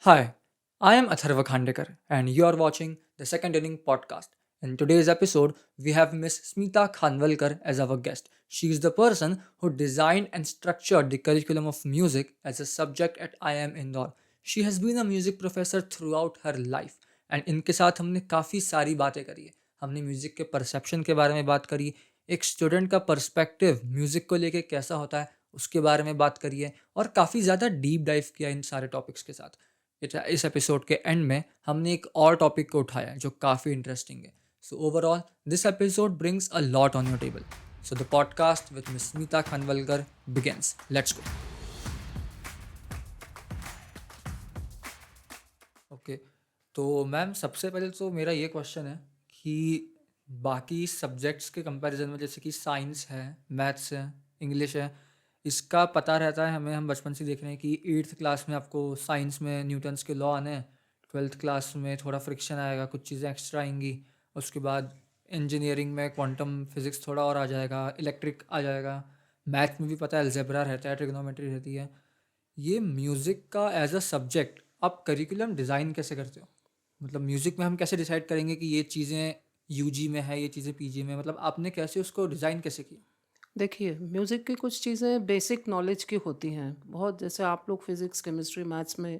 Hi, I am Atharva Khandekar and you are watching the Second Inning podcast. In today's episode, we have Miss Smita Khanwalkar as our guest. She is the person who designed and structured the curriculum of music as a subject at IIM Indore. She has been a music professor throughout her life and इनके साथ हमने काफ़ी सारी बातें करी है. हमने music के परसेप्शन के बारे में बात करी, एक स्टूडेंट का पर्सपेक्टिव म्यूज़िक को लेके कैसा होता है उसके बारे में बात करी है और काफ़ी ज़्यादा डीप डाइव किया इन सारे टॉपिक्स के साथ. इस एपिसोड के एंड में हमने एक और टॉपिक को उठाया है जो काफ़ी इंटरेस्टिंग है. So overall this episode brings a lot on your table. So the podcast with miss Smita Khanwilkar begins. Let's go. Okay, तो मैम सबसे पहले तो मेरा ये क्वेश्चन है कि बाकी सब्जेक्ट्स के कंपैरिजन में जैसे कि साइंस है, मैथ्स है, इंग्लिश है, इसका पता रहता है हमें, हम बचपन से देख रहे हैं कि एट्थ क्लास में आपको साइंस में न्यूटन्स के लॉ आने हैं, ट्वेल्थ क्लास में थोड़ा फ्रिक्शन आएगा, कुछ चीज़ें एक्स्ट्रा आएंगी, उसके बाद इंजीनियरिंग में क्वांटम फिजिक्स थोड़ा और आ जाएगा, इलेक्ट्रिक आ जाएगा, मैथ में भी पता है अलजेब्रा रहता है, ट्रिग्नोमेट्री रहती है. ये म्यूज़िक का एज अ सब्जेक्ट आप करिकुलम डिज़ाइन कैसे करते हो? मतलब म्यूज़िक में हम कैसे डिसाइड करेंगे कि ये चीज़ें यूजी में है, ये चीज़ें पीजी में, मतलब आपने कैसे उसको डिज़ाइन कैसे किया? देखिए, म्यूज़िक की कुछ चीज़ें बेसिक नॉलेज की होती हैं। बहुत जैसे आप लोग फिज़िक्स, केमिस्ट्री, मैथ्स में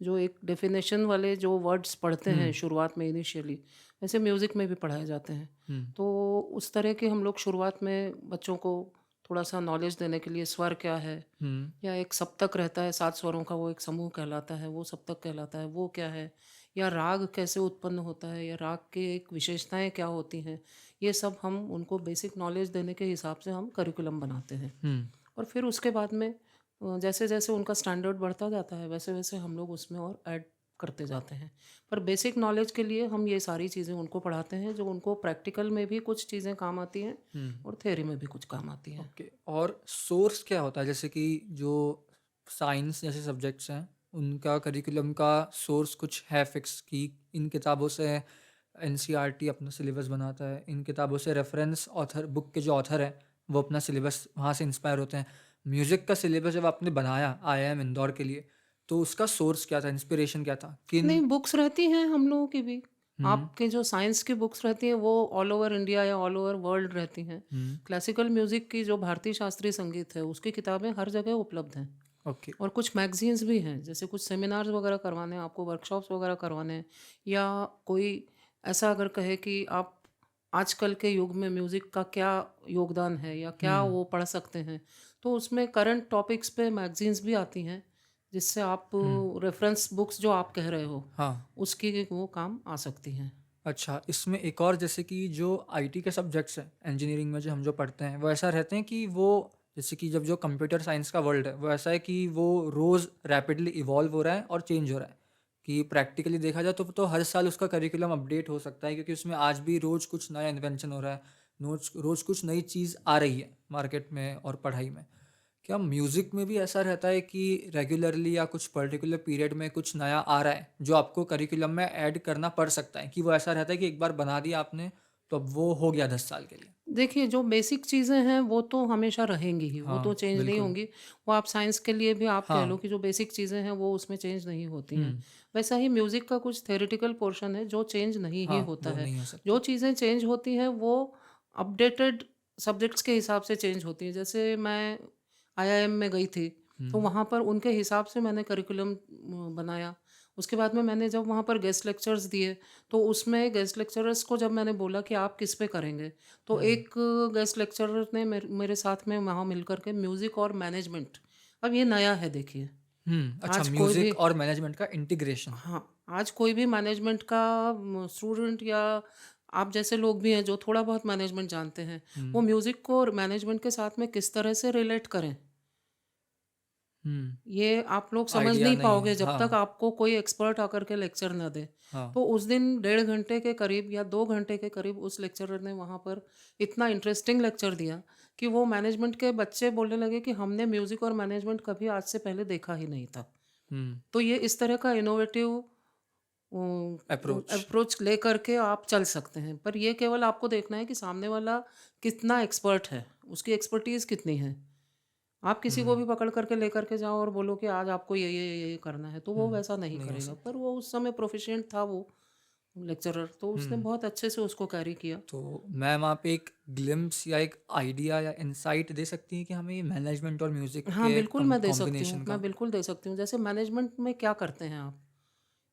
जो एक डेफ़िनेशन वाले जो वर्ड्स पढ़ते हैं हुँ, शुरुआत में इनिशियली, वैसे म्यूज़िक में भी पढ़ाए जाते हैं। हुँ, तो उस तरह के हम लोग शुरुआत में बच्चों को थोड़ा-सा नॉलेज देने के लिए स्वर क्या है, हुँ, या एक सप्तक रहता है 7 स्वरों का, वो एक समूह कहलाता है, वो सप्तक कहलाता है, वो क्या है? या राग कैसे उत्पन्न होता है, या राग की एक विशेषताएँ क्या होती हैं? ये सब हम उनको बेसिक नॉलेज देने के हिसाब से हम करिकुलम बनाते हैं। हुँ. और फिर उसके बाद में जैसे-जैसे उनका स्टैंडर्ड बढ़ता जाता है, वैसे-वैसे हम लोग उसमें और ऐड करते जाते हैं। पर बेसिक नॉलेज के लिए हम ये सारी चीज़ें उनको पढ़ाते हैं, जो उनको प्रैक्टिकल में भी कुछ चीज़ें काम आती हैं हुँ, और थ्योरी में भी कुछ काम आती हैं। ओके. और सोर्स क्या होता है? जैसे कि जो साइंस जैसे सब्जेक्ट्स हैं, उनका करिकुलम का सोर्स कुछ है फिक्स कि इन किताबों से एनसीईआरटी अपना सिलेबस बनाता है, इन किताबों से रेफरेंस ऑथर बुक के जो ऑथर हैं, वो अपना सिलेबस वहाँ से इंस्पायर होते हैं. म्यूज़िक का सिलेबस जब आपने बनाया आईआईएम इंदौर के लिए, तो उसका सोर्स क्या था? इंस्पिरेशन क्या था? नहीं, किन बुक्स रहती हैं हम लोगों की भी। हुँ, आपके जो साइंस की बुक्स रहती हैं, वो ऑल ओवर इंडिया या ऑल ओवर वर्ल्ड रहती हैं। हुँ, क्लासिकल म्यूज़िक की जो भारतीय शास्त्रीय संगीत है, उसकी किताबें हर जगह उपलब्ध हैं। ओके. और कुछ मैगज़ीन्स भी हैं, जैसे कुछ सेमिनार्स वगैरह करवाने हैं, आपको वर्कशॉप्स वगैरह करवाने हैं, या कोई ऐसा अगर कहे कि आप आजकल के युग में म्यूज़िक का क्या योगदान है, या क्या हुँ, वो पढ़ सकते हैं, तो उसमें करंट टॉपिक्स पे मैगज़ीन्स भी आती हैं, जिससे आप हुँ, रेफ़रेंस बुक्स जो आप कह रहे हो, हाँ. उसकी वो काम आ सकती हैं। अच्छा, इसमें एक और जैसे कि जो आईटी के सब्जेक्ट्स हैं, इंजीनियरिंग में जो हम जो पढ़ते हैं, वो ऐसा रहते हैं कि वो जैसे कि जब जो कंप्यूटर साइंस का वर्ल्ड है, वो ऐसा है कि वो रोज़ रैपिडली इवॉल्व हो रहा है और चेंज हो रहा है. कि प्रैक्टिकली देखा जाए तो हर साल उसका करिकुलम अपडेट हो सकता है क्योंकि उसमें आज भी रोज़ कुछ नया इन्वेंशन हो रहा है, रोज़ कुछ नई चीज़ आ रही है मार्केट में और पढ़ाई में. क्या म्यूज़िक में भी ऐसा रहता है कि रेगुलरली या कुछ पर्टिकुलर पीरियड में कुछ नया आ रहा है जो आपको करिकुलम में ऐड करना पड़ सकता है कि वो ऐसा रहता है कि एक बार बना दिया आपने तो अब वो हो गया 10 साल के लिए? देखिए, जो बेसिक चीज़ें हैं, वो तो हमेशा रहेंगी ही, वो तो हाँ, चेंज नहीं बिल्कुल. होंगी। वो आप साइंस के लिए भी आप कह हाँ. लो कि जो बेसिक चीज़ें हैं, वो उसमें चेंज नहीं होती हैं। हुँ. वैसा ही म्यूज़िक का कुछ थ्योरेटिकल पोर्शन है, जो चेंज नहीं ही हाँ, होता वो है। नहीं हो जो सकती. चीज़ें चेंज होती हैं, वो अपडेटेड सब्जेक्ट्स के हिसाब से चेंज होती हैं। जैसे मैं आईआईएम में गई थी, तो हुँ, वहाँ पर उनके हिसाब से मैंने करिकुलम बनाया। उसके बाद में मैंने जब वहाँ पर गेस्ट लेक्चर्स दिए, तो उसमें गेस्ट लेक्चरर्स को जब मैंने बोला कि आप किस पे करेंगे, तो हुँ, एक गेस्ट लेक्चरर ने मेरे साथ में वहाँ मिलकर के म्यूज़िक और मैनेजमेंट, अब ये नया है देखिए। हुँ. अच्छा, आज कोई भी म्यूज़िक और मैनेजमेंट का इंटीग्रेशन. हाँ, आज कोई भी मैनेजमेंट का स्टूडेंट, या आप जैसे लोग भी हैं जो थोड़ा बहुत मैनेजमेंट जानते हैं, वो हुँ, म्यूज़िक को और मैनेजमेंट के साथ में किस तरह से रिलेट करें, हुँ. ये आप लोग समझ आइडिया नहीं नहीं पाओगे है. जब तक हाँ, आपको कोई एक्सपर्ट आकर के लेक्चर ना दे। हाँ. तो उस दिन 1.5 घंटे के करीब या 2 घंटे के करीब उस लेक्चरर ने वहाँ पर इतना इंटरेस्टिंग लेक्चर दिया कि वो मैनेजमेंट के बच्चे बोलने लगे कि हमने म्यूज़िक और मैनेजमेंट कभी आज से पहले देखा ही नहीं था। हुँ. तो ये इस तरह का इनोवेटिव अप्रोच. अप्रोच लेकर के आप चल सकते हैं। पर ये केवल आपको देखना है कि सामने वाला कितना एक्सपर्ट है, उसकी एक्सपर्टीज़ कितनी है। आप किसी को भी पकड़ करके लेकर के जाओ और बोलो कि आज आपको ये करना है, तो वो वैसा नहीं नहीं हो करेगा। सकता। पर वो उस समय प्रोफिशिएंट था वो लेक्चरर, तो उसने बहुत अच्छे से उसको कैरी किया। तो मैम आप एक ग्लिम्स या एक आइडिया या इंसाइट दे सकती हैं कि हमें मैनेजमेंट और म्यूजिक हाँ, के बिल्कुल मैं दे सकती हूँ, कॉम्बिनेशन मैं का। बिल्कुल दे सकती हूँ। जैसे मैनेजमेंट में क्या करते हैं आप?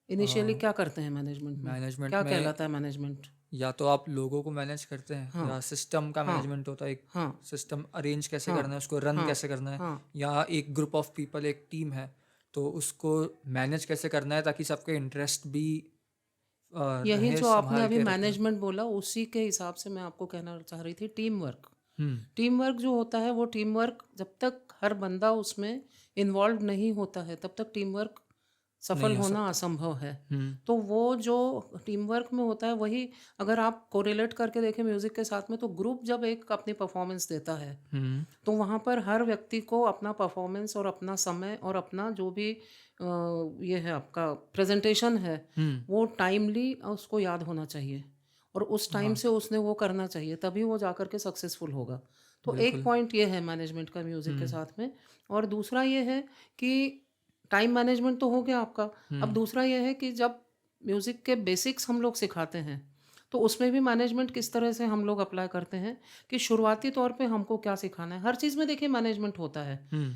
इनिशियली क्या करते हैं मैनेजमेंट में? मैनेजमेंट क्या में कहलाता है मैनेजमेंट? या तो आप लोगों को मैनेज करते हैं हाँ, या सिस्टम का हाँ, मैनेजमेंट होता है, एक हाँ, सिस्टम अरेंज कैसे हाँ, करना है, उसको रन हाँ, कैसे करना है, हाँ। या एक ग्रुप ऑफ पीपल, एक टीम है तो उसको मैनेज कैसे करना है ताकि सबके इंटरेस्ट भी यही रहे जो आपने संभाल अभी के रखें। मैनेजमेंट बोला, उसी के हिसाब से मैं आपको कहना चाह रही थी टीम वर्क। हम्म। टीम वर्क जो होता है वो टीम वर्क जब तक हर बंदा उसमें इन्वॉल्व नहीं होता है तब तक टीम वर्क सफल नहीं हो होना सकता। असंभव है। हम्म। तो वो जो टीम वर्क में होता है वही अगर आप कोरिलेट करके देखें म्यूज़िक के साथ में, तो ग्रुप जब एक अपनी परफॉर्मेंस देता है हम्म। तो वहाँ पर हर व्यक्ति को अपना परफॉर्मेंस और अपना समय और अपना जो भी ये है आपका प्रेजेंटेशन है हम्म। वो टाइमली उसको याद होना चाहिए और उस टाइम हाँ, से उसने वो करना चाहिए, तभी वो जाकर के सक्सेसफुल होगा। तो एक बिल्कुल। पॉइंट ये है मैनेजमेंट का म्यूज़िक के हम्म। साथ में। और दूसरा ये है कि टाइम मैनेजमेंट तो हो गया आपका। अब हम्म। दूसरा ये है कि जब म्यूज़िक के बेसिक्स हम लोग सिखाते हैं तो उसमें भी मैनेजमेंट किस तरह से हम लोग अप्लाई करते हैं कि शुरुआती तौर पे हमको क्या सिखाना है। हर चीज़ में देखिए मैनेजमेंट होता है। हम्म।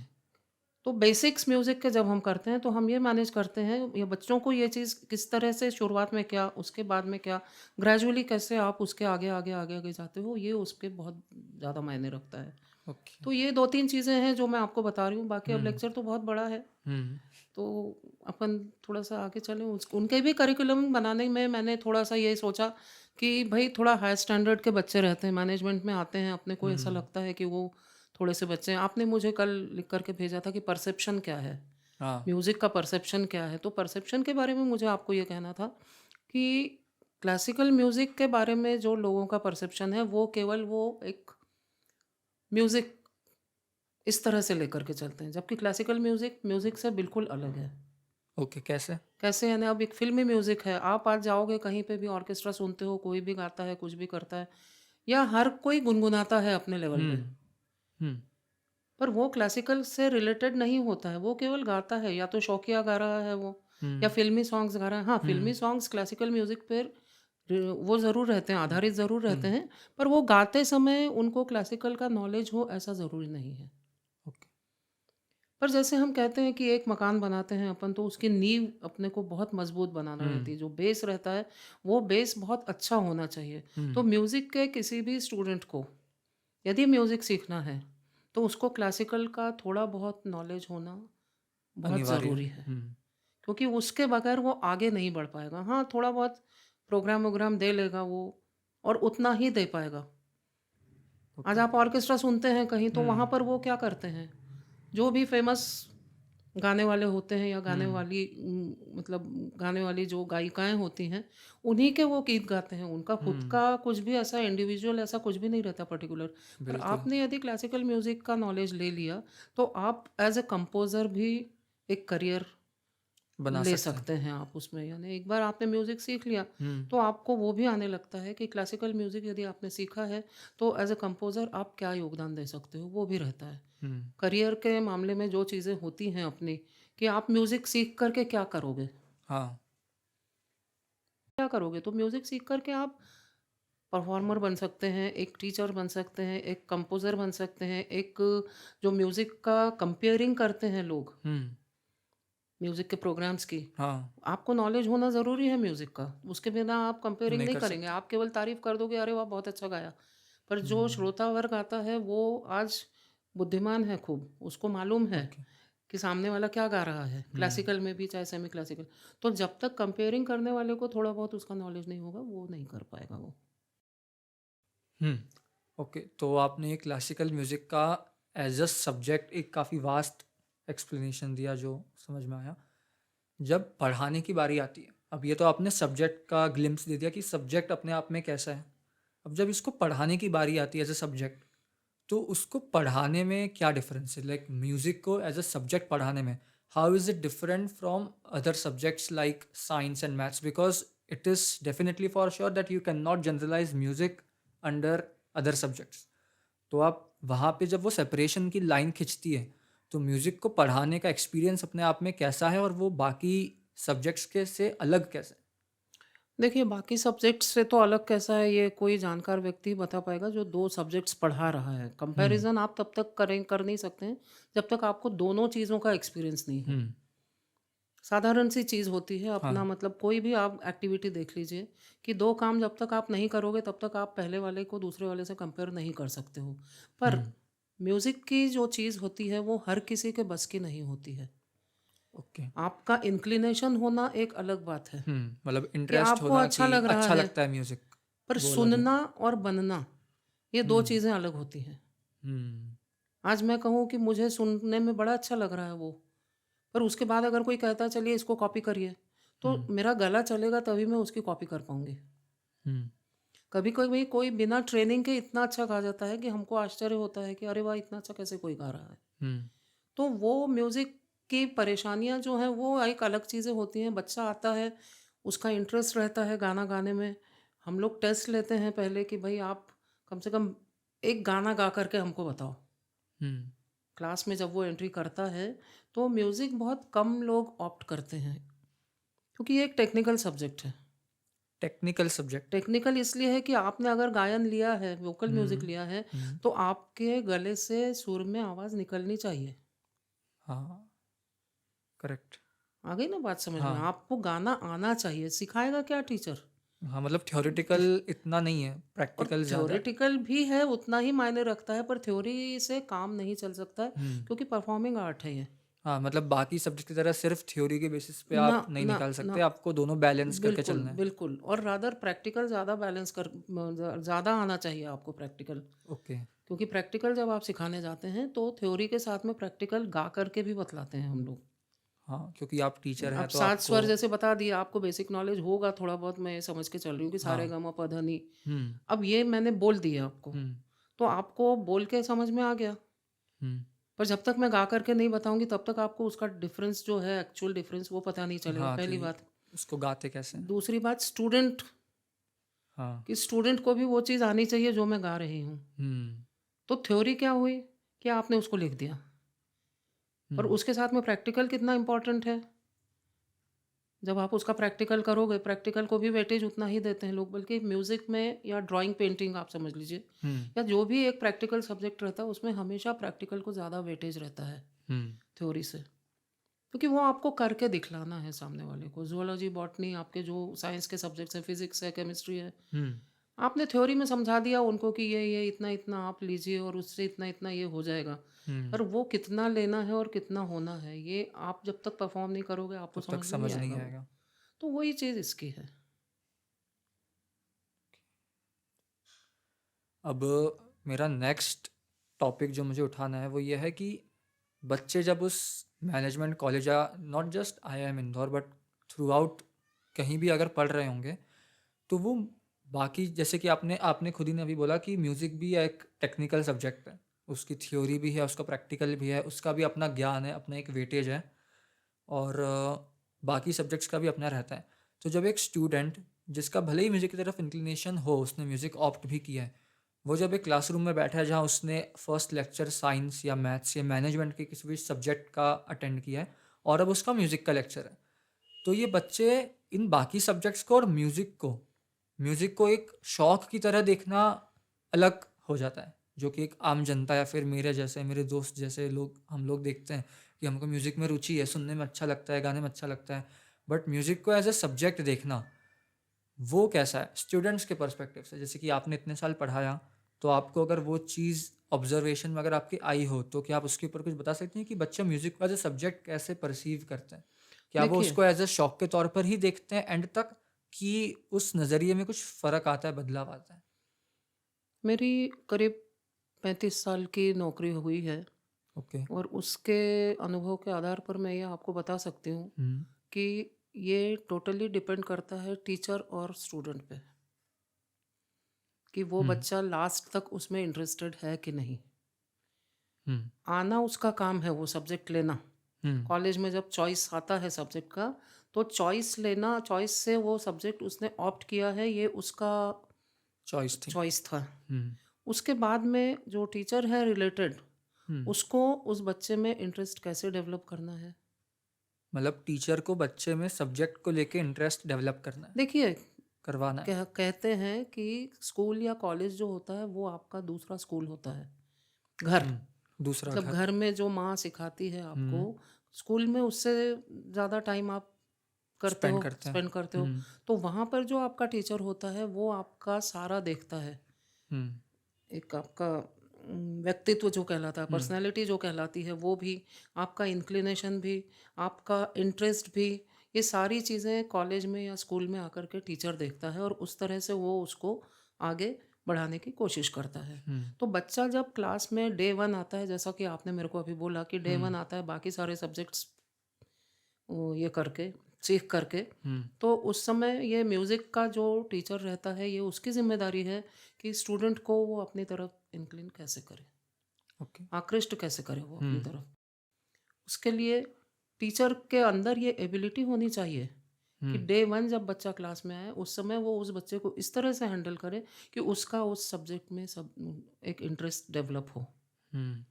तो बेसिक्स म्यूज़िक के जब हम करते हैं तो हम ये मैनेज करते हैं या बच्चों को ये चीज़ किस तरह से शुरुआत में क्या, उसके बाद में क्या, ग्रेजुअली कैसे आप उसके आगे आगे आगे आगे जाते हो, ये उसके बहुत ज़्यादा मायने रखता है। ओके। तो ये 2-3 चीज़ें हैं जो मैं आपको बता रही हूँ, बाकी अब हम्म। लेक्चर तो बहुत बड़ा है। हम्म। तो अपन थोड़ा-सा आगे चलें, उनके भी करिकुलम बनाने में मैंने थोड़ा-सा ये सोचा कि भई थोड़ा हाई स्टैंडर्ड के बच्चे रहते हैं, मैनेजमेंट में आते हैं, अपने को ऐसा हम्म। लगता है कि वो थोड़े से बच्चे हैं। आपने मुझे कल लिख कर के भेजा था कि परसेप्शन क्या है? हाँ। म्यूज़िक का परसेप्शन क्या है? तो परसेप्शन के बारे में मुझे आपको ये कहना था कि क्लासिकल म्यूज़िक के बारे में जो लोगों का परसेप्शन है, वो केवल वो एक म्यूज़िक इस तरह से लेकर के चलते हैं, जबकि क्लासिकल म्यूज़िक म्यूज़िक से बिल्कुल अलग है। ओके, कैसे? कैसे यानी अब एक फ़िल्मी म्यूज़िक है, आप आज जाओगे कहीं पे भी ऑर्केस्ट्रा सुनते हो, कोई भी गाता है, कुछ भी करता है या हर कोई गुनगुनाता है अपने लेवल पे, हम्म। हम्म। पर वो क्लासिकल से रिलेटेड नहीं होता है, वो केवल गाता है, या तो शौकिया गा रहा है वो या हम्म। फ़िल्मी सॉन्ग्स गा रहा है। हाँ, हम्म। फ़िल्मी सॉन्ग्स क्लासिकल म्यूज़िक पर वो ज़रूर रहते हैं, आधारित ज़रूर रहते हम्म। हैं, पर वो गाते समय उनको क्लासिकल का नॉलेज हो ऐसा ज़रूरी नहीं है। ओके। पर जैसे हम कहते हैं कि एक मकान बनाते हैं अपन, तो उसकी नींव अपने को बहुत मजबूत बनाना रहती हम्म। है, जो बेस रहता है वो बेस बहुत अच्छा होना चाहिए। तो हम्म। म्यूज़िक के किसी भी स्टूडेंट को यदि म्यूज़िक सीखना है तो उसको क्लासिकल का थोड़ा बहुत नॉलेज होना बहुत अनिवार्य है। ज़रूरी है, हम्म। क्योंकि उसके बगैर वो आगे नहीं बढ़ पाएगा। हाँ, थोड़ा बहुत प्रोग्राम वोग्राम दे लेगा वो, और उतना ही दे पाएगा। आज ओके। आप ऑर्केस्ट्रा सुनते हैं कहीं, तो वहाँ हम्म। पर वो क्या करते हैं, जो भी फेमस गाने वाले होते हैं या गाने हम्म। वाली मतलब गाने वाली जो गायिकाएँ होती हैं, उन्हीं के वो गीत गाते हैं। उनका खुद हम्म। का कुछ भी ऐसा इंडिविजुअल ऐसा कुछ भी नहीं रहता पर्टिकुलर। पर बिल्कुल। आपने यदि क्लासिकल म्यूज़िक का नॉलेज ले लिया, तो आप एज़ अ कंपोज़र भी एक करियर बना ले सकते हैं। सकते हैं आप उसमें। यानी एक बार आपने म्यूज़िक सीख लिया, हम्म। तो आपको वो भी आने लगता है कि क्लासिकल म्यूज़िक यदि आपने सीखा है, तो एज़ अ कंपोज़र आप क्या योगदान दे सकते हो, वो भी रहता है। हम्म। करियर के मामले में जो चीज़ें होती हैं अपनी, कि आप म्यूज़िक सीख कर के क्या करोगे? हाँ। क्या करोगे? तो म्यूज़िक सीख कर के आप परफ़ॉर्मर बन सकते हैं, एक टीचर बन सकते हैं, एक कंपोज़र बन सकते हैं, एक जो म्यूज़िक का कंपेयरिंग करते हैं लोग, हम्म। म्यूज़िक के प्रोग्राम्स की। हाँ। आपको नॉलेज होना ज़रूरी है म्यूज़िक का, उसके बिना आप कंपेयरिंग नहीं नहीं कर करेंगे, सकते। आप केवल तारीफ़ कर दोगे, अरे वाह! बहुत अच्छा गाया। पर जो हम्म। श्रोता वर्ग आता है वो आज बुद्धिमान है खूब, उसको मालूम है ओके। कि सामने वाला क्या गा रहा है, हम्म। क्लासिकल में भी चाहे सेमी क्लासिकल। तो जब तक कंपेयरिंग करने वाले को थोड़ा बहुत उसका नॉलेज नहीं होगा, वो नहीं कर पाएगा वो। हम्म। ओके, तो आपने क्लासिकल म्यूज़िक का एज अ सब्जेक्ट एक काफ़ी वास्ट एक्सप्लेनेशन दिया जो समझ में आया। जब पढ़ाने की बारी आती है, अब ये तो आपने सब्जेक्ट का ग्लिम्स दे दिया कि सब्जेक्ट अपने आप में कैसा है। अब जब इसको पढ़ाने की बारी आती है एज अ सब्जेक्ट, तो उसको पढ़ाने में क्या डिफरेंस है? लाइक म्यूज़िक को एज अ सब्जेक्ट पढ़ाने में how is it different from other subjects like science and maths, because it is definitely for sure that you can not generalise music under other subjects. तो आप वहाँ पे जब वो separation की लाइन खिंचती है, तो म्यूज़िक को पढ़ाने का एक्सपीरियंस अपने आप में कैसा है और वो बाकी सब्जेक्ट्स के से अलग कैसे है? देखिए, बाकी सब्जेक्ट्स से तो अलग कैसा है, ये कोई जानकार व्यक्ति ही बता पाएगा जो 2 सब्जेक्ट्स पढ़ा रहा है। हुँ, कंपैरिज़न आप तब तक कर नहीं सकते हैं, जब तक आपको दोनों चीज़ों का एक्सपीरियंस नहीं हो। हुँ, साधारण सी चीज़ होती है, हाँ, अपना मतलब कोई भी आप एक्टिविटी देख लीजिए कि 2 काम जब तक आप नहीं करोगे, तब तक आप पहले वाले को दूसरे वाले से कंपेयर नहीं कर सकते हो। पर हुँ, म्यूज़िक की जो चीज़ होती है, वो हर किसी के बस की नहीं होती है। ओके। आपका इंक्लिनेशन होना एक अलग बात है, हुँ, मतलब कि इंटरेस्ट आपको होना अच्छा कि लग रहा अच्छा है, लगता है म्यूज़िक, पर वो अलग है। सुनना और बनना, ये 2 हुँ, चीज़ें अलग होती हैं। हुँ, आज मैं कहूँ कि मुझे सुनने में बड़ा अच्छा लग रहा है वो, पर उसके बाद अगर कोई कहता है चलिए इसको कॉपी करिए, तो हुँ, मेरा गला चलेगा तभी मैं उसकी कॉपी कर पाऊँगी। हुँ, कभी-कभी कोई बिना ट्रेनिंग के इतना अच्छा गा जाता है कि हमको आश्चर्य होता है कि अरे वाह! इतना अच्छा कैसे कोई गा रहा है। हुँ, तो वो म्यूज़िक की परेशानियाँ जो हैं वो एक अलग चीज़ें होती हैं। बच्चा आता है, उसका इंटरेस्ट रहता है गाना गाने में। हम लोग टेस्ट लेते हैं पहले कि भई आप कम से कम एक गाना गा कर के हमको बताओ। हुँ, क्लास में जब वो एंट्री करता है, तो म्यूज़िक बहुत कम लोग ऑप्ट करते हैं, क्योंकि ये एक टेक्निकल सब्जेक्ट है। Technical subject. टेक्निकल इसलिए है कि आपने अगर गायन लिया है, वोकल म्यूज़िक हुँ, लिया है, हुँ, तो आपके गले से सुर में आवाज़ निकलनी चाहिए। हाँ, करेक्ट। आ गई ना बात समझ में? हाँ, आपको गाना आना चाहिए, सिखाएगा क्या टीचर? हाँ, मतलब थ्योरेटिकल इतना नहीं है, और प्रैक्टिकल ज़्यादा है। थ्योरेटिकल भी है, उतना ही मायने रखता है, पर थ्योरी से काम नहीं चल सकता है, हुँ, क्योंकि परफॉर्मिंग आर्ट है ये। हाँ, मतलब बाकी सब्जेक्ट की तरह सिर्फ़ थ्योरी के बेसिस पे ना, आप नहीं ना, निकाल ना, सकते, आपको दोनों बैलेंस करके बिल्कुल, चलना है। बिल्कुल, और रादर प्रैक्टिकल ज़्यादा बैलेंस कर ज़्यादा आना चाहिए आपको प्रैक्टिकल। ओके, क्योंकि प्रैक्टिकल जब आप सिखाने जाते हैं, तो थ्योरी के साथ में प्रैक्टिकल गा कर के भी बतलाते हैं हम लोग। हाँ, क्योंकि आप टीचर अब हैं तो सात आपको स्वर जैसे बता दिया, आपको बेसिक नॉलेज होगा थोड़ा बहुत, मैं ये समझ के चल रही हूँ कि हाँ, सारे गा मा पा धा नी। हुँ, अब ये मैंने बोल दिया आपको, हुँ, तो आपको बोल के समझ में आ गया। हुँ, पर जब तक मैं गा कर के नहीं बताऊँगी, तब तक आपको उसका डिफ़रेंस जो है, एक्चुअल डिफ़रेंस, वो पता नहीं चलेगा, हाँ, पहली कि बात। उसको गाते कैसे हैं? दूसरी बात, स्टूडेंट, हाँ, कि स्टूडेंट को भी वो चीज़ आनी चाहिए जो मैं गा रही हूँ। हुँ, तो थ्योरी क्या हुई कि आपने उसको लिख दिया, हुँ, पर उसके साथ में प्रैक्टिकल कितना इम्पोर्टेंट है। जब आप उसका प्रैक्टिकल करोगे, प्रैक्टिकल को भी वेटेज उतना ही देते हैं लोग, बल्कि म्यूज़िक में या ड्राइंग, पेंटिंग आप समझ लीजिए, हुँ, या जो भी एक प्रैक्टिकल सब्जेक्ट रहता है, उसमें हमेशा प्रैक्टिकल को ज़्यादा वेटेज रहता है हुँ, थ्योरी से। क्योंकि वो आपको करके दिखलाना है सामने वाले को। ज़ूलॉजी, बॉटनी, आपके जो साइंस के सब्जेक्ट्स हैं, फिज़िक्स है, केमिस्ट्री है, हुँ, आपने थ्योरी में समझा दिया उनको कि ये इतना-इतना आप लीजिए और उससे इतना-इतना ये हो जाएगा। हुँ, पर वो कितना लेना है और कितना होना है, ये आप जब तक परफ़ॉर्म नहीं करोगे, आपको तब तक समझ में नहीं समझ नहीं आएगा वो। आएगा। तो वही चीज़ इसकी है। अब मेरा नेक्स्ट टॉपिक जो मुझे उठाना है वो ये है कि बच्चे जब उस मैनेजमेंट कॉलेज या not just IIM Indore but through out कहीं भी अगर पढ़ रहे होंगे तो वो बाकी जैसे कि आपने आपने खुद ही ने अभी बोला कि म्यूज़िक भी एक टेक्निकल सब्जेक्ट है, उसकी थ्योरी भी है, उसका प्रैक्टिकल भी है, उसका भी अपना ज्ञान है, अपना एक वेटेज है और बाकी सब्जेक्ट्स का भी अपना रहता है। तो जब एक स्टूडेंट जिसका भले ही म्यूज़िक की तरफ इंक्लिनेशन हो, उसने म्यूज़िक ऑप्ट भी किया है, वो जब एक क्लासरूम में बैठा है जहाँ उसने फर्स्ट लेक्चर साइंस या मैथ्स या मैनेजमेंट के किसी भी सब्जेक्ट का अटेंड किया है और अब उसका म्यूज़िक का लेक्चर है, तो ये बच्चे इन बाकी सब्जेक्ट्स को और म्यूज़िक को एक शौक की तरह देखना अलग हो जाता है, जो कि एक आम जनता या फिर मेरे जैसे मेरे दोस्त जैसे लोग हम लोग देखते हैं कि हमको म्यूज़िक में रुचि है, सुनने में अच्छा लगता है, गाने में अच्छा लगता है, बट म्यूज़िक को एज अ सब्जेक्ट देखना वो कैसा है स्टूडेंट्स के पर्सपेक्टिव से, जैसे कि आपने इतने साल पढ़ाया, तो आपको अगर वो चीज़ ऑब्जर्वेशन में अगर आपकी आई हो तो क्या आप उसके ऊपर कुछ बता सकते हैं कि बच्चे म्यूज़िक को एज अ सब्जेक्ट कैसे परसीव करते हैं? क्या वो देखिए, उसको एज अ शौक के तौर पर ही देखते हैं एंड तक कि उस नज़रिए में कुछ फ़र्क आता है, बदलाव आता है? मेरी करीब 35 साल की नौकरी हुई है, ओके। और उसके अनुभव के आधार पर मैं ये आपको बता सकती हूँ हुँ, कि ये टोटली डिपेंड करता है टीचर और स्टूडेंट पे, कि वो हुँ, बच्चा लास्ट तक उसमें इंटरेस्टेड है कि नहीं। हुँ, आना उसका काम है, वो सब्जेक्ट लेना। हुँ, कॉलेज में जब चॉइस आता है सब्जेक्ट का, तो चॉइस लेना, चॉइस से वो सब्जेक्ट उसने ऑप्ट किया है, ये उसका चॉइस थी। चॉइस था। हुँ, उसके बाद में जो टीचर है रिलेटेड, हम्म उसको उस बच्चे में इंटरेस्ट कैसे डेवलप करना है। मतलब टीचर को बच्चे में सब्जेक्ट को लेके इंटरेस्ट डेवलप करना है, देखिए, करवाना है। कहते हैं कि स्कूल या कॉलेज जो होता है वो आपका दूसरा स्कूल होता है। घर, दूसरा मतलब घर। घर में जो माँ सिखाती है आपको, हम्म स्कूल में उससे ज़्यादा टाइम आप स्पेंड करते हैं। स्पेंड करते हो। हम्म तो वहाँ पर जो आपका टीचर होता है वो आपका सारा देखता है। हम्म एक आपका व्यक्तित्व जो कहलाता है, हम्म पर्सनैलिटी जो कहलाती है वो भी, आपका इंक्लिनेशन भी, आपका इंटरेस्ट भी, ये सारी चीज़ें कॉलेज में या स्कूल में आकर के टीचर देखता है और उस तरह से वो उसको आगे बढ़ाने की कोशिश करता है। हम्म तो बच्चा जब क्लास में डे 1 आता है, जैसा कि आपने मेरे को अभी बोला कि डे 1 हम्म आता है बाकी सारे सब्जेक्ट्स ये करके, सीख करके, हम्म तो उस समय ये म्यूज़िक का जो टीचर रहता है ये उसकी ज़िम्मेदारी है कि स्टूडेंट को वो अपनी तरफ इंक्लिन कैसे करे, ओके। आकृष्ट कैसे करे वो अपनी हम्म तरफ। उसके लिए टीचर के अंदर ये एबिलिटी होनी चाहिए कि हम्म डे 1 जब बच्चा क्लास में आए उस समय वो उस बच्चे को इस तरह से हैंडल करे कि उसका उस सब्जेक्ट में सब एक इंटरेस्ट डेवलप हो। हम्म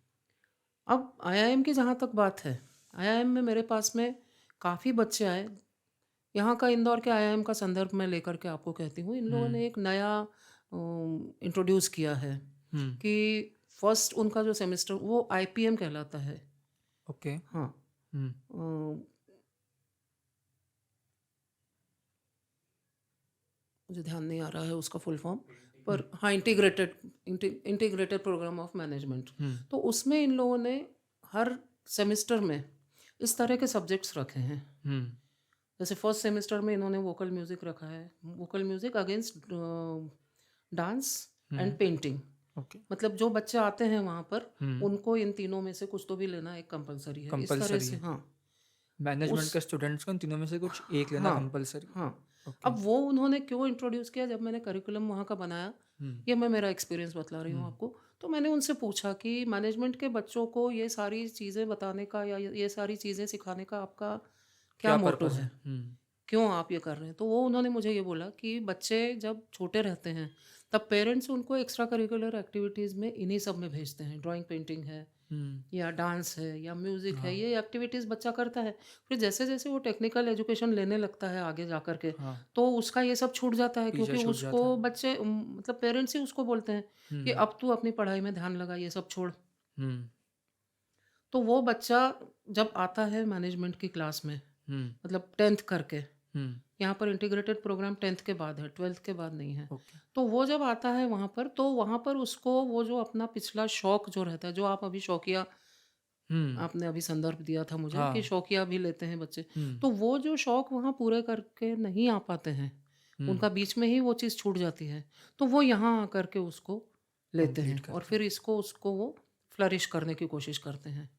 अब आईआईएम की जहाँ तक बात है, आईआईएम में मेरे पास में काफ़ी बच्चे आए। यहाँ का इंदौर के आईआईएम का संदर्भ मैं लेकर के आपको कहती हूँ, इन लोगों हम्म ने एक नया इंट्रोड्यूस किया है हम्म कि फर्स्ट उनका जो सेमेस्टर वो आईपीएम कहलाता है। ओके। हाँ, हम्म अ, मुझे ध्यान नहीं आ रहा है उसका फुल फॉर्म, हम्म पर हाँ, इंटीग्रेटेड प्रोग्राम ऑफ मैनेजमेंट। हम्म तो उसमें इन लोगों ने हर सेमेस्टर में इस तरह के सब्जेक्ट्स रखे हैं। हम्म जैसे फर्स्ट सेमेस्टर में इन्होंने वोकल म्यूज़िक रखा है, vocal music against dance and painting. Okay. मतलब जो बच्चे आते हैं वहाँ पर, हम्म उनको इन तीनों में से कुछ तो भी लेना एक कंपलसरी है, इस तरह कंपलसरी से। है। हाँ, मैनेजमेंट उस के स्टूडेंट्स को इन तीनों में से कुछ एक लेना हाँ, कंपलसरी। हाँ। ओके। अब वो उन्होंने क्यों इंट्रोड्यूस किया, जब मैंने करिकुलम वहाँ का बनाया, हम्म ये मैं मेरा एक्सपीरियंस बतला रही हूँ हम्म आपको। तो मैंने उनसे पूछा कि मैनेजमेंट के बच्चों को ये सारी चीज़ें बताने का या ये सारी चीज़ें सिखाने का आपका क्या क्या मोटो पर्पस है? है? क्यों आप ये कर रहे हैं? तो वो उन्होंने मुझे ये बोला कि बच्चे जब छोटे रहते हैं तब पेरेंट्स उनको एक्स्ट्रा करिकुलर एक्टिविटीज़ में इन्हीं सब में भेजते हैं। ड्राइंग, पेंटिंग है हम्म या डांस है या म्यूज़िक है, हाँ ये एक्टिविटीज़ बच्चा करता है। फिर जैसे-जैसे वो टेक्निकल एजुकेशन लेने लगता है आगे जा कर के, हाँ तो उसका ये सब छूट जाता है, पीछे क्योंकि छूट उसको जाता है। बच्चे मतलब पेरेंट्स ही उसको बोलते हैं कि हम्म अब तू अपनी पढ़ाई में ध्यान लगा, ये सब छोड़। हम्म तो वो बच्चा जब आता है मैनेजमेंट की क्लास में, हम्म मतलब 10th करके, हम्म यहाँ पर इंटीग्रेटेड प्रोग्राम 10th के बाद है, 12th के बाद नहीं है। ओके। तो वो जब आता है वहाँ पर, तो वहाँ पर उसको वो जो अपना पिछला शौक जो रहता है, जो आप अभी शौकिया, हम्म आपने अभी संदर्भ दिया था मुझे कि हाँ। शौकिया भी लेते हैं बच्चे, हम्म तो वो जो शौक वहाँ पूरे करके नहीं आ पाते हैं, हम्म उनका बीच में ही वो चीज़ छूट जाती है, तो वो यहाँ आकर के उसको लेते कंप्लीट हैं और करते फिर हैं। इसको उसको वो फ्लरिश करने की कोशिश करते हैं।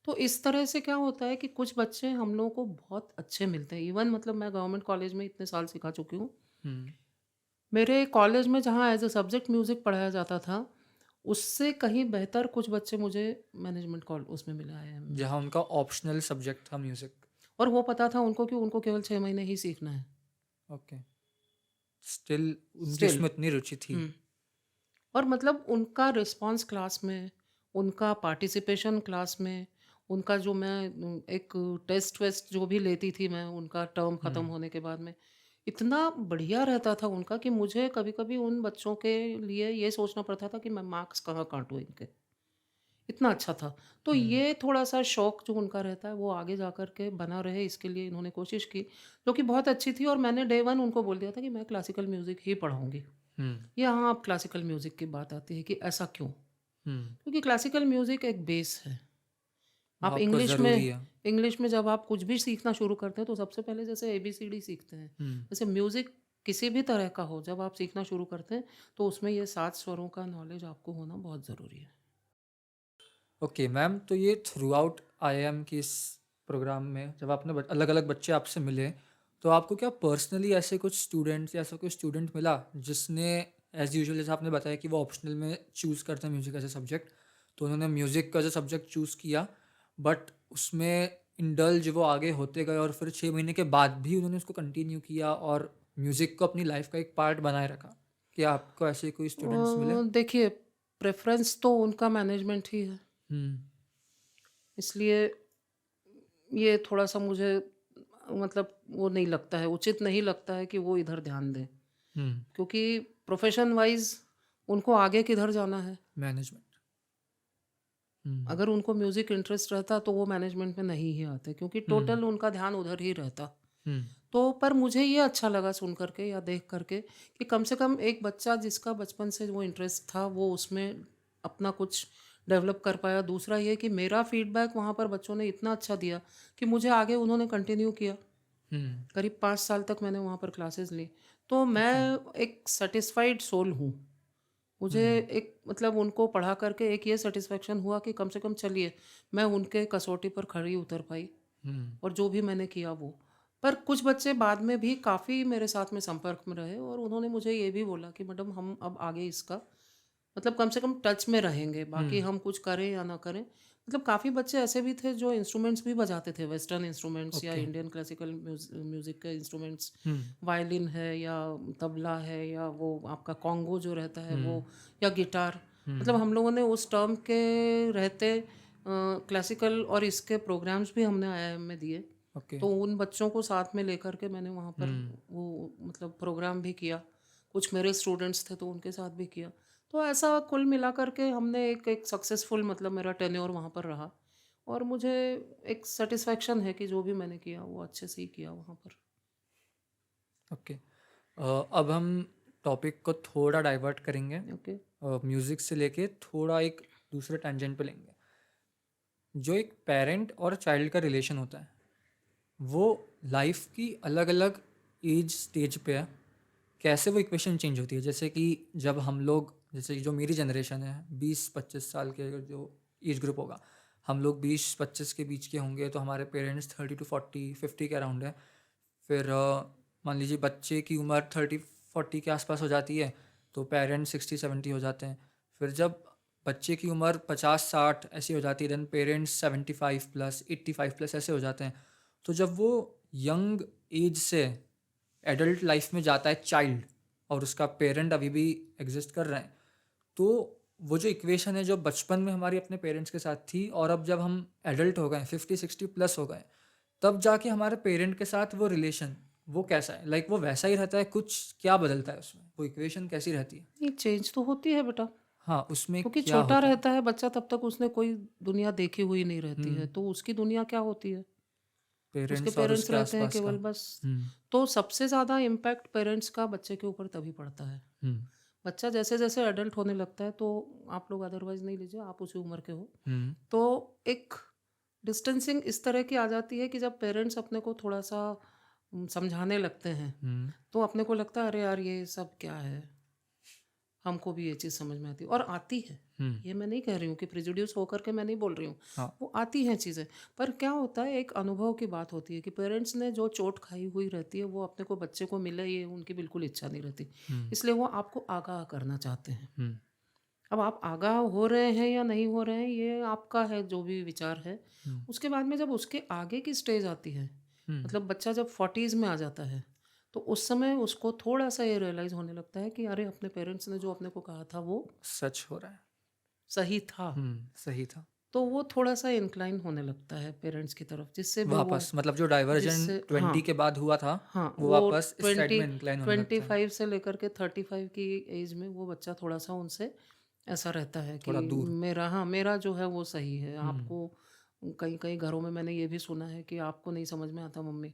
तो इस तरह से क्या होता है कि कुछ बच्चे हम लोगों को बहुत अच्छे मिलते हैं। इवन मतलब मैं गवर्नमेंट कॉलेज में इतने साल सिखा चुकी हूँ। हम्म मेरे कॉलेज में जहाँ एज अ सब्जेक्ट म्यूज़िक पढ़ाया जाता था, उससे कहीं बेहतर कुछ बच्चे मुझे मैनेजमेंट कॉल उसमें मिले आईआईएम में। जहाँ उनका ऑप्शनल सब्जेक्ट था म्यूजिक। और वो पता था उनको कि उनको केवल 6 महीने ही सीखना है। ओके। स्टिल उनकी स्टिल। उसमें इतनी रुचि थी। हुँ। और मतलब उनका रिस्पॉन्स क्लास में, उनका पार्टिसिपेशन क्लास में, उनका जो मैं एक टेस्ट वेस्ट जो भी लेती थी मैं उनका टर्म ख़त्म हम्म होने के बाद में, इतना बढ़िया रहता था उनका कि मुझे कभी-कभी उन बच्चों के लिए ये सोचना पड़ता था कि मैं मार्क्स कहाँ काटूँ इनके। इतना अच्छा था। तो हम्म ये थोड़ा-सा शौक जो उनका रहता है वो आगे जा कर के बना रहे, इसके लिए इन्होंने कोशिश की, जो कि बहुत अच्छी थी। और मैंने डे 1 उनको बोल दिया था कि मैं क्लासिकल म्यूज़िक ही पढ़ाऊँगी। हम्म यहाँ अब क्लासिकल म्यूज़िक की बात आती है कि ऐसा क्यों? हम्म क्योंकि क्लासिकल म्यूज़िक एक बेस है। वो आप आपको ज़रूरी है। इंग्लिश में जब आप कुछ भी सीखना शुरू करते हैं तो सबसे पहले जैसे एबीसीडी सीखते हैं, हम्म वैसे म्यूज़िक किसी भी तरह का हो, जब आप सीखना शुरू करते हैं तो उसमें ये 7 स्वरों का नॉलेज आपको होना बहुत ज़रूरी है। ओके मैम, तो ये थ्रू आउट आईआईएम की इस प्रोग्राम में जब आपने अलग अलग बच्चे आपसे मिले, तो आपको क्या पर्सनली ऐसे कुछ स्टूडेंट्स या ऐसा कोई स्टूडेंट मिला जिसने एज यूजुअल, जैसे आपने बताया कि वो ऑप्शनल में चूज़ करते हैं म्यूज़िक एज ए सब्जेक्ट, तो उन्होंने म्यूज़िक का जो सब्जेक्ट चूज़ किया, बट उसमें इंडल्ज वो आगे होते गए और फिर 6 महीने के बाद भी उन्होंने उसको कंटिन्यू किया और म्यूज़िक को अपनी लाइफ का एक पार्ट बनाए रखा? क्या आपको ऐसे कोई स्टूडेंट्स मिले? देखिए, प्रेफ़रेंस तो उनका मैनेजमेंट ही है। हम्म इसलिए ये थोड़ा-सा मुझे मतलब वो नहीं लगता है, उचित नहीं लगता है कि वो इधर ध्यान दें। हम्म क्योंकि प्रोफ़ेशन वाइज़ उनको आगे किधर जाना है? मैनेजमेंट। हम्म अगर उनको म्यूज़िक इंटरेस्ट रहता तो वो मैनेजमेंट में नहीं ही आते, क्योंकि हम्म टोटल उनका ध्यान उधर ही रहता। हम्म तो पर मुझे ये अच्छा लगा सुन कर के या देख कर के कि कम से कम एक बच्चा जिसका बचपन से वो इंटरेस्ट था वो उसमें अपना कुछ डेवलप कर पाया। दूसरा ये कि मेरा फीडबैक वहाँ पर बच्चों ने इतना अच्छा दिया कि मुझे आगे उन्होंने कंटिन्यू किया। हम्म करीब 5 साल तक मैंने वहाँ पर क्लासेस ली। तो मैं अच्छा। एक सैटिस्फाइड सोल हूँ। मुझे हम्म एक मतलब उनको पढ़ा कर के एक ये सैटिस्फैक्शन हुआ कि कम से कम चलिए मैं उनके कसौटी पर खरी उतर पाई हम्म और जो भी मैंने किया वो। पर कुछ बच्चे बाद में भी काफ़ी मेरे साथ में संपर्क में रहे और उन्होंने मुझे ये भी बोला कि मैडम हम अब आगे इसका मतलब कम से कम टच में रहेंगे, बाकी हम्म हम कुछ करें या ना करें। मतलब काफ़ी बच्चे ऐसे भी थे जो इंस्ट्रूमेंट्स भी बजाते थे, वेस्टर्न इंस्ट्रूमेंट्स या ओके। इंडियन क्लासिकल म्यूज़िक के इंस्ट्रूमेंट्स। हम्म वायलिन है या तबला है या वो आपका कॉन्गो जो रहता है वो, हम्म या गिटार। मतलब हम्म हम लोगों ने उस टर्म के रहते क्लासिकल और इसके प्रोग्राम्स भी हमने आईआईएम में दिए। ओके। तो उन बच्चों को साथ में लेकर के मैंने वहाँ पर हम्म वो मतलब प्रोग्राम भी किया। कुछ मेरे स्टूडेंट्स थे तो उनके साथ भी किया। तो ऐसा कुल मिला कर के हमने एक एक सक्सेसफुल मतलब मेरा टेन्योर वहाँ पर रहा और मुझे एक सेटिस्फेक्शन है कि जो भी मैंने किया वो अच्छे से ही किया वहाँ पर। ओके। अब हम टॉपिक को थोड़ा डाइवर्ट करेंगे, ओके। म्यूज़िक से लेके थोड़ा एक दूसरे टेंजेंट पे लेंगे। जो एक पेरेंट और चाइल्ड का रिलेशन होता है वो लाइफ की अलग अलग एज स्टेज पे है, कैसे वो इक्वेशन चेंज होती है। जैसे कि जब हम लोग, जैसे जो मेरी जनरेशन है 20-25 साल के जो एज ग्रुप होगा, हम लोग 20-25 के बीच के होंगे तो हमारे पेरेंट्स 30 to 40 50 के अराउंड है। फिर मान लीजिए बच्चे की उम्र 30-40 के आसपास हो जाती है तो पेरेंट्स 60-70 हो जाते हैं। फिर जब बच्चे की उम्र 50-60 ऐसी हो जाती है देन पेरेंट्स 75+, 85+ ऐसे हो जाते हैं। तो जब वो यंग एज से एडल्ट लाइफ में जाता है चाइल्ड, और उसका पेरेंट अभी भी एग्जिस्ट कर रहे हैं, तो वो जो इक्वेशन है जो बचपन में हमारी अपने पेरेंट्स के साथ थी और अब जब हम एडल्ट हो गए 50-60+ हो गए तब जाके हमारे पेरेंट के साथ वो रिलेशन वो कैसा है, लाइक वो वैसा ही रहता है, कुछ क्या बदलता है उसमें, वो इक्वेशन कैसी रहती है। ये चेंज तो होती है बेटा, हाँ, उसमें क्योंकि क्या छोटा होता है। रहता है बच्चा तब तक उसने कोई दुनिया देखी हुई नहीं रहती है, हम्म तो उसकी दुनिया क्या होती है? उसके पेरेंट्स और पेरेंट्स उसके रहते हैं आसपास का। केवल बस। हम्म तो सबसे ज़्यादा इम्पैक्ट पेरेंट्स का बच्चे के ऊपर तभी पड़ता है। हम्म बच्चा जैसे जैसे एडल्ट होने लगता है तो आप लोग अदरवाइज नहीं लीजिए, आप उसी उम्र के हो, हम्म तो एक डिस्टेंसिंग इस तरह की आ जाती है कि जब पेरेंट्स अपने को थोड़ा सा समझाने लगते हैं हम्म तो अपने को लगता है अरे यार ये सब क्या है, हमको भी ये चीज़ समझ में आती है और आती है। हम्म ये मैं नहीं कह रही हूँ कि प्रिजुड्यूस होकर के मैं नहीं बोल रही हूँ, हाँ। वो आती हैं चीज़ें। पर क्या होता है, एक अनुभव की बात होती है कि पेरेंट्स ने जो चोट खाई हुई रहती है वो अपने को बच्चे को मिले ये उनकी बिल्कुल इच्छा नहीं रहती, हम्म इसलिए वो आपको आगाह करना चाहते हैं। हम्म अब आप आगाह हो रहे हैं या नहीं हो रहे हैं ये आपका है, जो भी विचार है। हम्म उसके बाद में जब उसके आगे की स्टेज आती है, हम्म मतलब बच्चा जब 40s में आ जाता है, तो उस समय उसको थोड़ा सा ये रियलाइज़ होने लगता है कि अरे अपने पेरेंट्स ने जो अपने को कहा था वो सच हो रहा है। सही था। सही था। तो वो थोड़ा सा इंक्लाइन होने लगता है पेरेंट्स की तरफ, जिससे भी वो वापस मतलब जो डाइवर्जन जिससे 20 के हाँ, बाद हुआ था हाँ, वो वो वापस इस साइड 20 में इंक्लाइन होने लगता है। 25 से लेकर के 35 की एज में वो बच्चा थोड़ा-सा उनसे ऐसा रहता है कि थोड़ा दूर। मेरा, हाँ, मेरा जो है वो सही है। हम्म आपको कई-कई घरों में मैंने ये भी सुना है कि आपको नहीं समझ में आता मम्मी,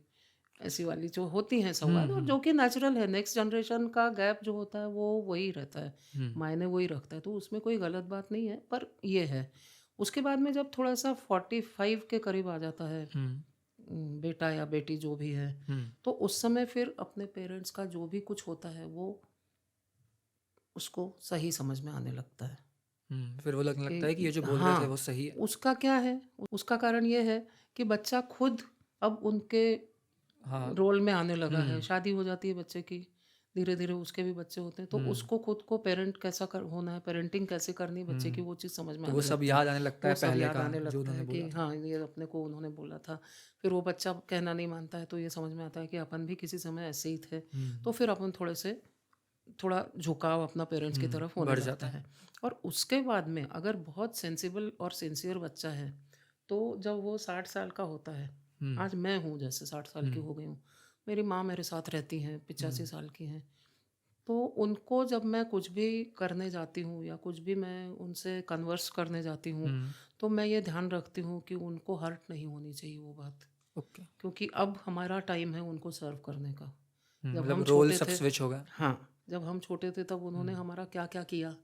ऐसी वाली जो होती हैं संवाद, और हम्म जो कि नेचुरल है। नेक्स्ट जनरेशन का गैप जो होता है वो वही रहता है, हम्म मायने वही रखता है, तो उसमें कोई गलत बात नहीं है, पर ये है। उसके बाद में जब थोड़ा-सा 45 के करीब आ जाता है हम्म बेटा या बेटी जो भी है, हम्म तो उस समय फिर अपने पेरेंट्स का जो भी कुछ होता है वो उसको सही समझ में आने लगता है फिर वो लगने लगता है कि कि ये जो बोल रहे थे हाँ, वो सही है। उसका क्या है, उसका कारण ये है कि बच्चा खुद अब उनके हाँ। रोल में आने लगा है। हम्म शादी हो जाती है बच्चे की, धीरे-धीरे उसके भी बच्चे होते हैं, तो हम्म उसको खुद को पेरेंट कैसा कर होना है, पेरेंटिंग कैसे करनी है बच्चे की, हम्म वो चीज़ समझ में तो वो आने सब लगती है। याद आने लगता वो है सब पहले याद का आने जो लगता उन्होंने है बोला कि था। हाँ, ये अपने को उन्होंने बोला था। फिर वो बच्चा कहना नहीं मानता है, तो ये समझ में आता है कि अपन भी किसी समय ऐसे ही थे। हम्म तो फिर अपन थोड़े से थोड़ा झुकाव अपना पेरेंट्स की तरफ होने बढ़ लगता जाता है। और उसके बाद में अगर बहुत सेंसिबल और सिंसियर बच्चा है, तो जब वो 60 साल का होता है, आज मैं हूँ जैसे 60 साल की हो गई हूँ, मेरी माँ मेरे साथ रहती हैं, 85 साल की हैं, तो उनको जब मैं कुछ भी करने जाती हूँ या कुछ भी मैं उनसे कन्वर्स करने जाती हूँ, तो मैं ये ध्यान रखती हूँ कि उनको हर्ट नहीं होनी चाहिए वो बात, ओके। क्योंकि अब हमारा टाइम है उनको सर्व करने का। जब मतलब हम रोल छोटे सब थे, स्विच हो गया। हाँ, जब हम छोटे थे तब उन्होंने हमारा क्या क्या किया,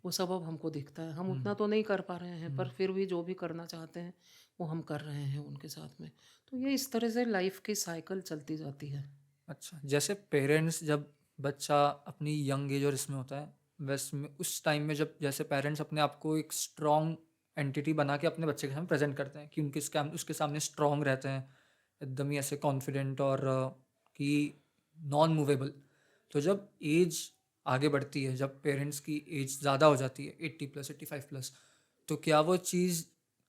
वो सब अब हमको दिखता है। हम उतना तो नहीं कर पा रहे हैं, पर फिर भी जो भी करना चाहते हैं वो हम कर रहे हैं उनके साथ में। तो ये इस तरह से लाइफ की साइकिल चलती जाती है। अच्छा, जैसे पेरेंट्स जब बच्चा अपनी यंग एज और इसमें होता है, वैसे में उस टाइम में जब जैसे पेरेंट्स अपने आप को एक स्ट्रॉन्ग एंटिटी बना के अपने बच्चे के सामने प्रेजेंट करते हैं कि उसके सामने स्ट्रॉन्ग रहते हैं, एकदम ही ऐसे कॉन्फिडेंट और कि नॉन मूवेबल। तो जब एज आगे बढ़ती है, जब पेरेंट्स की एज ज़्यादा हो जाती है 80+, 85+, तो क्या वो चीज़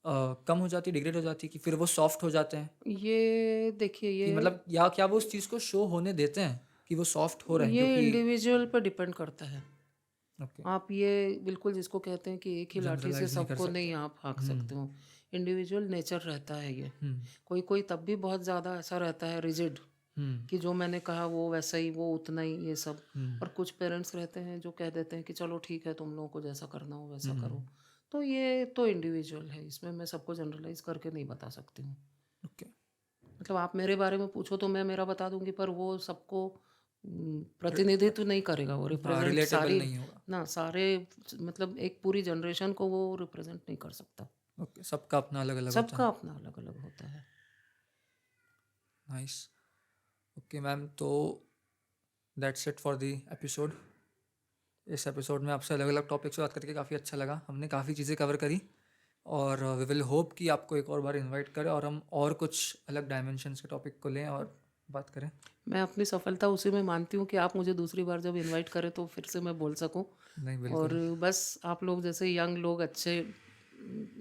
कम हो जाती है, डिग्रेड हो जाती है, कि फिर वो सॉफ्ट हो जाते हैं, ये देखिए, कि मतलब या क्या वो उस चीज़ को शो होने देते हैं कि वो सॉफ्ट हो रहे हैं, ये क्योंकि इंडिविजुअल पर डिपेंड करता है। ओके आप ये बिल्कुल जिसको कहते हैं कि एक ही लाठी से जनरलाइज नहीं कर सबको सकते। नहीं आप हाँक सकते हो। इंडिविजुअल नेचर रहता है ये। कोई कोई तब भी बहुत ज़्यादा ऐसा रहता है रिजिड, कि जो मैंने कहा वो वैसा ही, वो उतना ही, ये सब। और कुछ पेरेंट्स रहते हैं जो कह देते हैं कि चलो ठीक है, तुम लोगों को जैसा करना हो वैसा करो। तो ये तो इंडिविजुअल है, इसमें मैं सबको जनरलाइज करके नहीं बता सकती हूँ। ओके मतलब आप मेरे बारे में पूछो तो मैं मेरा बता दूंगी, पर वो सबको प्रतिनिधित्व नहीं करेगा, वो हाँ, रिप्रेजेंट रिलेटेबल सारी नहीं होगा। ना सारे, मतलब एक पूरी जनरेशन को वो रिप्रेजेंट नहीं कर सकता। ओके, सबका अपना अलग अलग होता सबका है। अपना अलग अलग होता है। नाइस। ओके मैम, तो that's it for the episode. इस एपिसोड में आपसे अलग अलग टॉपिक्स पे बात करके काफ़ी अच्छा लगा, हमने काफ़ी चीज़ें कवर करी, और वी विल होप कि आपको एक और बार इनवाइट करें और हम और कुछ अलग डायमेंशंस के टॉपिक को लें और बात करें। मैं अपनी सफलता उसी में मानती हूँ कि आप मुझे दूसरी बार जब इनवाइट करें तो फिर से मैं बोल सकूँ। नहीं, और बिल्कुल। बस आप लोग जैसे यंग लोग अच्छे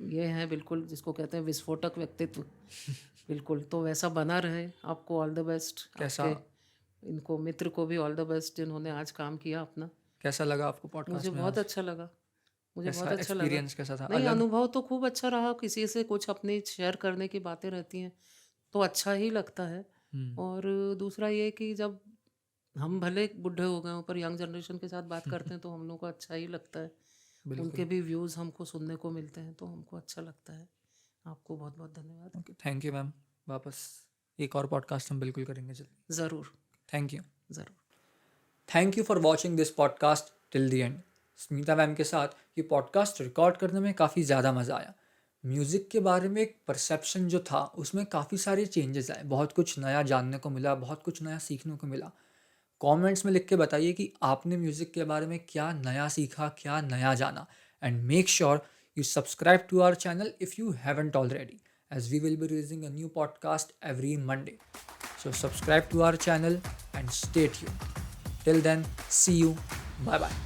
ये हैं, बिल्कुल जिसको कहते हैं विस्फोटक व्यक्तित्व, बिल्कुल तो वैसा बना रहे। आपको ऑल द बेस्ट, कैसा आपके इनको मित्र को भी ऑल द बेस्ट जिन्होंने आज काम किया अपना। कैसा लगा आपको मुझे पॉडकास्ट में बहुत आज? अच्छा लगा, मुझे बहुत कैसा अच्छा लगा। एक्सपीरियंस कैसा था, नहीं, अलग? अनुभव तो खूब अच्छा रहा। किसी से कुछ अपनी शेयर करने की बातें रहती हैं तो अच्छा ही लगता है। और दूसरा ये कि जब हम भले बूढ़े हो गए हों पर यंग जनरेशन के साथ बात करते हैं तो हम लोग को अच्छा ही लगता है। उनके बिल्कुल। भी व्यूज़ हमको सुनने को मिलते हैं तो हमको अच्छा लगता है। आपको बहुत बहुत धन्यवाद। Okay, thank you ma'am. वापस एक और पॉडकास्ट हम बिल्कुल करेंगे जल्दी। ज़रूर थैंक यू। ज़रूर। Thank you for watching this podcast till the end. Smita ma'am के साथ ये पॉडकास्ट रिकॉर्ड करने में काफ़ी ज़्यादा मज़ा आया। म्यूज़िक के बारे में एक परसेप्शन जो था उसमें काफ़ी सारे चेंजेस आए, बहुत कुछ नया जानने को मिला, बहुत कुछ नया सीखने को मिला। कमेंट्स में लिख के बताइए कि आपने म्यूज़िक के बारे में क्या नया सीखा, क्या नया जाना, and make sure you subscribe to our channel if you haven't already, as we will be releasing a new podcast every Monday. So subscribe to our channel and stay tuned. Till then, see you. Bye bye.